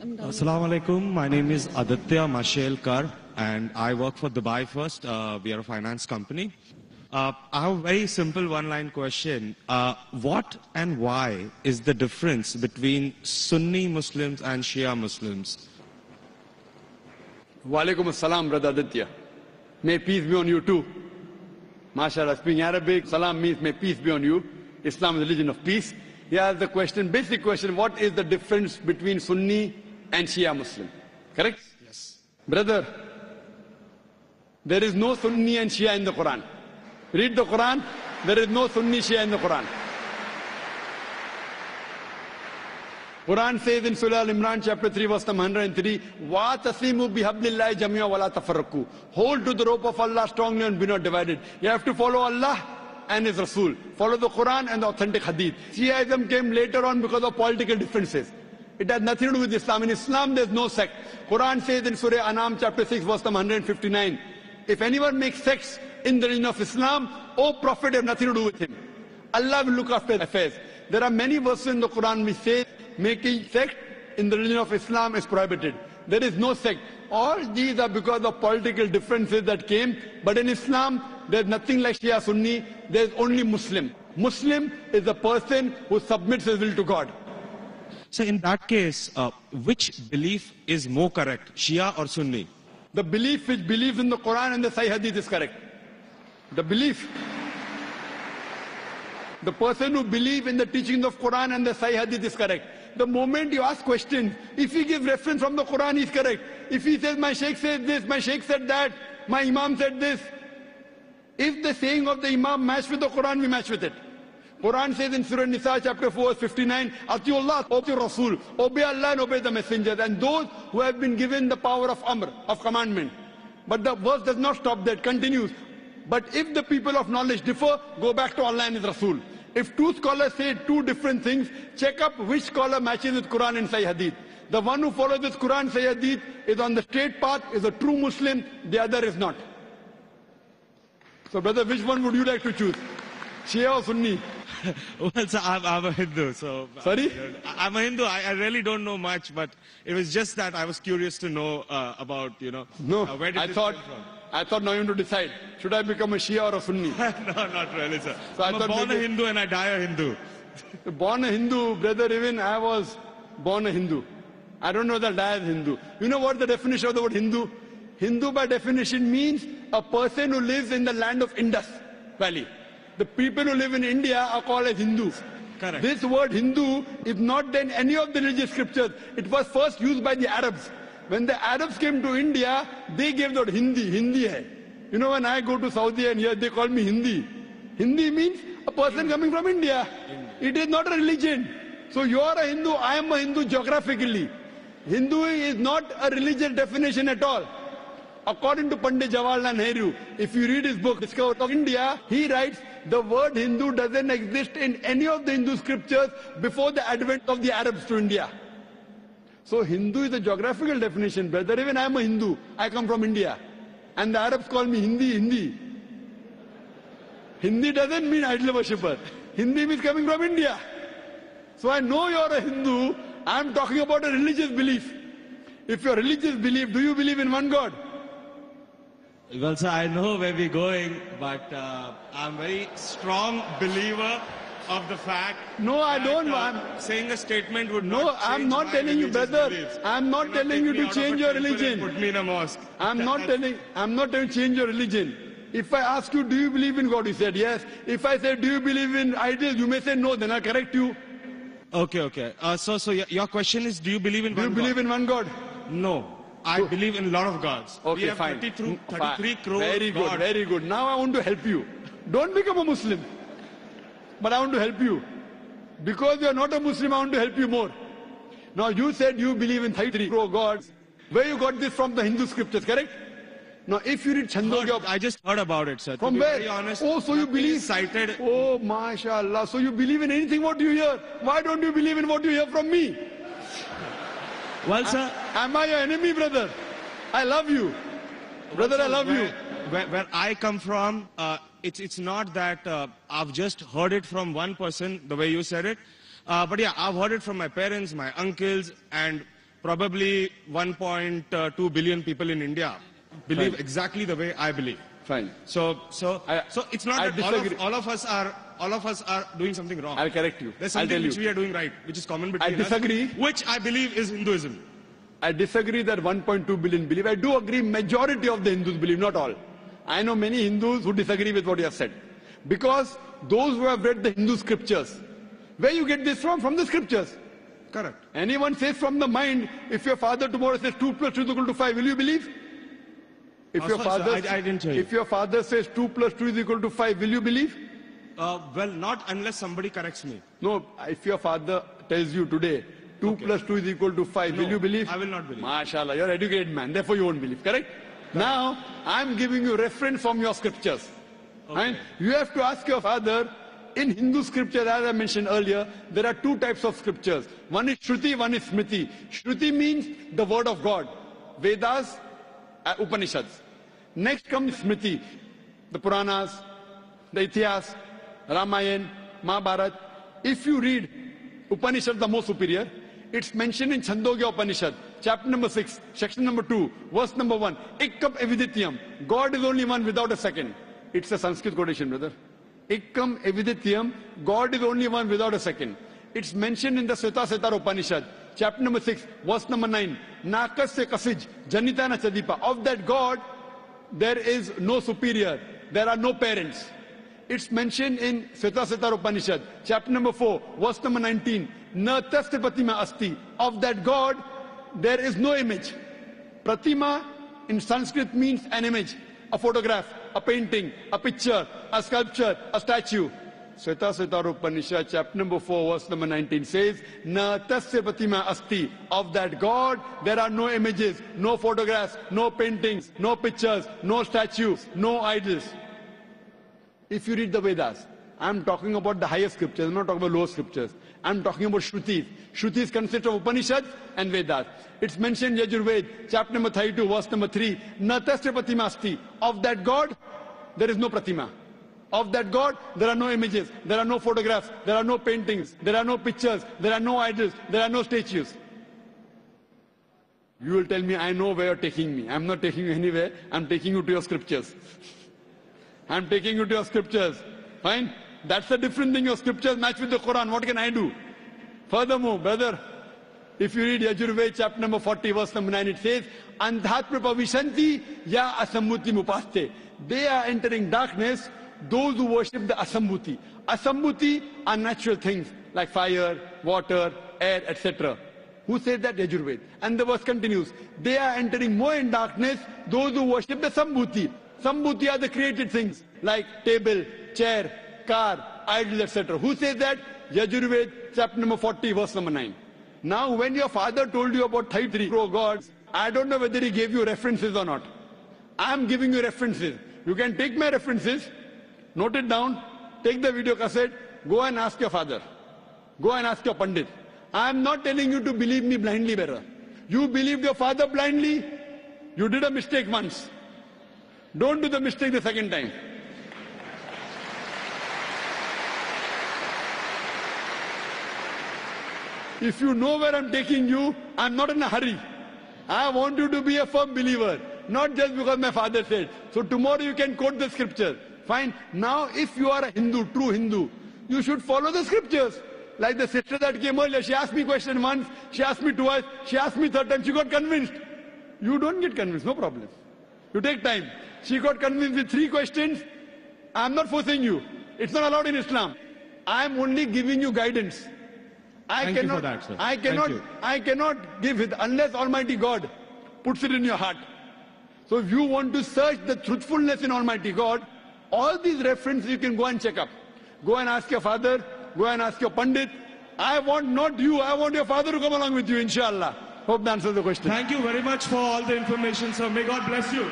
Assalamu alaikum. My name is Aditya Mashelkar and I work for Dubai First. We are a finance company. I have a very simple one-line question. What and why is the difference between Sunni Muslims and Shia Muslims? Wa alaikum assalam, brother Aditya. May peace be on you too. MashaAllah, speaking Arabic, salam means may peace be on you. Islam is a religion of peace. Here's the question, basic question, what is the difference between Sunni and Shia Muslim? Correct? Yes. Brother, there is no Sunni and Shia in the Quran. Read the Quran, there is no Sunni Shia in the Quran. Quran says in Surah Al-Imran chapter 3 verse 103, وَاتَصِمُوا بِحَبْلِ اللَّهِ جَمِيعًا وَلَا تَفَرَّقُوا. Hold to the rope of Allah strongly and be not divided. You have to follow Allah and His Rasul. Follow the Quran and the authentic Hadith. Shiaism came later on because of political differences. It has nothing to do with Islam. In Islam there is no sect. Quran says in Surah Anam chapter 6 verse 159, if anyone makes sects in the religion of Islam, O Prophet, have nothing to do with him. Allah will look after affairs. There are many verses in the Quran which say making sect in the religion of Islam is prohibited. There is no sect. All these are because of political differences that came. But in Islam, there is nothing like Shia Sunni. There is only Muslim. Muslim is a person who submits his will to God. So in that case, which belief is more correct, Shia or Sunni? The belief which believes in the Quran and the Sahih Hadith is correct. The belief. The person who believes in the teachings of Quran and the Sahih Hadith is correct. The moment you ask questions, if he gives reference from the Quran, he is correct. If he says, my Shaykh said this, my Shaykh said that, my Imam said this. If the saying of the Imam match with the Quran, we match with it. Quran says in Surah Nisa chapter 4 verse 59, Atiullah, obey Rasul, obey Allah and obey the messengers, and those who have been given the power of Amr, of commandment. But the verse does not stop there, it continues. But if the people of knowledge differ, go back to Allah and His Rasul. If two scholars say two different things, check up which scholar matches with Quran and Sahih Hadith. The one who follows this Quran, Sahih Hadith is on the straight path, is a true Muslim, the other is not. So brother, which one would you like to choose? Shia or Sunni? Well, sir, I'm a Hindu, so... Sorry? I'm a Hindu. I really don't know much, but it was just that I was curious to know about, No, where did this come from? I thought now you have to decide, should I become a Shia or a Sunni? No, not really, sir. So I'm born a Hindu and I die a Hindu. Born a Hindu, brother, even I was born a Hindu. I don't know that I am Hindu. You know what the definition of the word Hindu? Hindu by definition means a person who lives in the land of Indus Valley. The people who live in India are called as Hindus. Correct. This word Hindu is not in any of the religious scriptures. It was first used by the Arabs. When the Arabs came to India, they gave the word Hindi hai. You know, when I go to Saudi and here they call me Hindi. Hindi means a person coming from India. It is not a religion. So you are a Hindu, I am a Hindu geographically. Hindu is not a religious definition at all. According to Pandit Jawaharlal Nehru, if you read his book, Discovery of India, he writes, the word Hindu doesn't exist in any of the Hindu scriptures before the advent of the Arabs to India. So Hindu is a geographical definition, brother. Even I am a Hindu. I come from India. And the Arabs call me Hindi. Hindi doesn't mean idol worshipper. Hindi means coming from India. So I know you are a Hindu. I am talking about a religious belief. If your religious belief, do you believe in one God? Well, sir, I know where we're going, but I'm a very strong believer of the fact no, I that, don't. I'm saying a statement would no, not change I'm not my telling you, religious brother. beliefs. I'm not Do not telling you take me to out change of a your temple and religion. Put me in a mosque. I'm not telling you change your religion. If I ask you, do you believe in God? You said yes. If I say, do you believe in idols? You may say no, then I'll correct you. Okay. So your question is, do you believe in Do you one believe God? in one God? No. I believe in a lot of gods. Okay, we have fine. 33 crore Very good, gods. very good. Now I want to help you. Don't become a Muslim. But I want to help you. Because you are not a Muslim, I want to help you more. Now you said you believe in 33 crore gods. Where you got this from the Hindu scriptures, correct? Now if you read Chandogya... I just heard about it, sir. From to be where? Very honest, oh, so you nothing believe... is cited. Oh, mashallah. So you believe in anything what you hear. Why don't you believe in what you hear from me? Well, sir... Am I your enemy, brother? I love you. Brother, I love you. Where I come from, it's not that I've just heard it from one person, the way you said it. But yeah, I've heard it from my parents, my uncles, and probably 1.2 billion people in India believe Fine. exactly the way I believe. Fine. So it's not I that disagree. all of us are doing something wrong. I'll correct you. There's I'll something tell which you. we are doing right, which is common between I disagree. us, which I believe is Hinduism. I disagree that 1.2 billion believe. I do agree majority of the Hindus believe, not all. I know many Hindus who disagree with what you have said. Because those who have read the Hindu scriptures, where you get this from? From the scriptures. Correct. Anyone says from the mind, if your father tomorrow says 2 plus 2 is equal to 5, will you believe? If your sorry, father, sir, I didn't hear you. If your father says 2 plus 2 is equal to 5, will you believe? Well, not unless somebody corrects me. No, if your father tells you today 2 plus 2 is equal to 5, will No, you believe? I will not believe. MashaAllah, you're an educated man, therefore you won't believe, correct? Now, I'm giving you reference from your scriptures. And you have to ask your father, in Hindu scripture, as I mentioned earlier, there are 2 types of scriptures. One is Shruti, one is Smriti. Shruti means the word of God. Vedas, Upanishads. Next comes Smriti, the Puranas, the Itihas, Ramayana, Mahabharata. If you read Upanishad, the most superior, it's mentioned in Chandogya Upanishad, chapter number 6, section number 2, verse number 1. Ikkam evidityam. God is only one without a second. It's a Sanskrit quotation, brother. Ikkam evidityam. God is only one without a second. It's mentioned in the Sveta Upanishad, chapter number 6, verse number 9. Nakasya kasij, janitana chadipa. Of that God, there is no superior. There are no parents. It's mentioned in Sveta Upanishad, chapter number 4, verse number 19. Na tasya pratima asti. Of that God, there is no image. Pratima in Sanskrit means an image, a photograph, a painting, a picture, a sculpture, a statue. Sveta Upanishad, chapter number 4, verse number 19 says, Na tasya pratima asti. Of that God, there are no images, no photographs, no paintings, no pictures, no statues, no idols. If you read the Vedas, I'm talking about the higher scriptures, I'm not talking about lower scriptures. I'm talking about Shrutis. Shrutis consist of Upanishads and Vedas. It's mentioned in Yajurved, chapter number 32, verse number 3. Na tasya pratima asti. Of that God, there is no pratima. Of that God, there are no images, there are no photographs, there are no paintings, there are no pictures, there are no idols, there are no statues. You will tell me, I know where you're taking me. I'm not taking you anywhere, I'm taking you to your scriptures. I'm taking you to your scriptures. Fine? That's the different thing. Your scriptures match with the Quran. What can I do? Furthermore, brother, if you read Yajurved, chapter number 40, verse number 9, it says, Andhatma pavishanti ya asammuti mupaste. They are entering darkness, those who worship the Asambhuti. Asambhuti are natural things like fire, water, air, etc. Who said that? Yajurved. And the verse continues. They are entering more in darkness, those who worship the Sambhuti. Sambhuti are the created things like table, chair, car, idols, etc. Who says that? Yajurved, chapter number 40, verse number 9. Now, when your father told you about 33 gods, I don't know whether he gave you references or not. I am giving you references. You can take my references, note it down, take the video cassette, go and ask your father. Go and ask your Pandit. I am not telling you to believe me blindly, brother. You believed your father blindly, you did a mistake once. Don't do the mistake the second time. If you know where I'm taking you, I'm not in a hurry. I want you to be a firm believer, not just because my father said. So tomorrow you can quote the scripture. Fine. Now if you are a Hindu, true Hindu, you should follow the scriptures. Like the sister that came earlier, she asked me question once, she asked me twice, she asked me third time, she got convinced. You don't get convinced, no problem. You take time. She got convinced with 3 questions. I'm not forcing you. It's not allowed in Islam. I'm only giving you guidance. Thank you for that, sir. I cannot give it unless Almighty God puts it in your heart. So if you want to search the truthfulness in Almighty God, all these references you can go and check up. Go and ask your father, go and ask your Pandit. I want not you, I want your father to come along with you, inshallah. Hope that answers the question. Thank you very much for all the information, sir. May God bless you.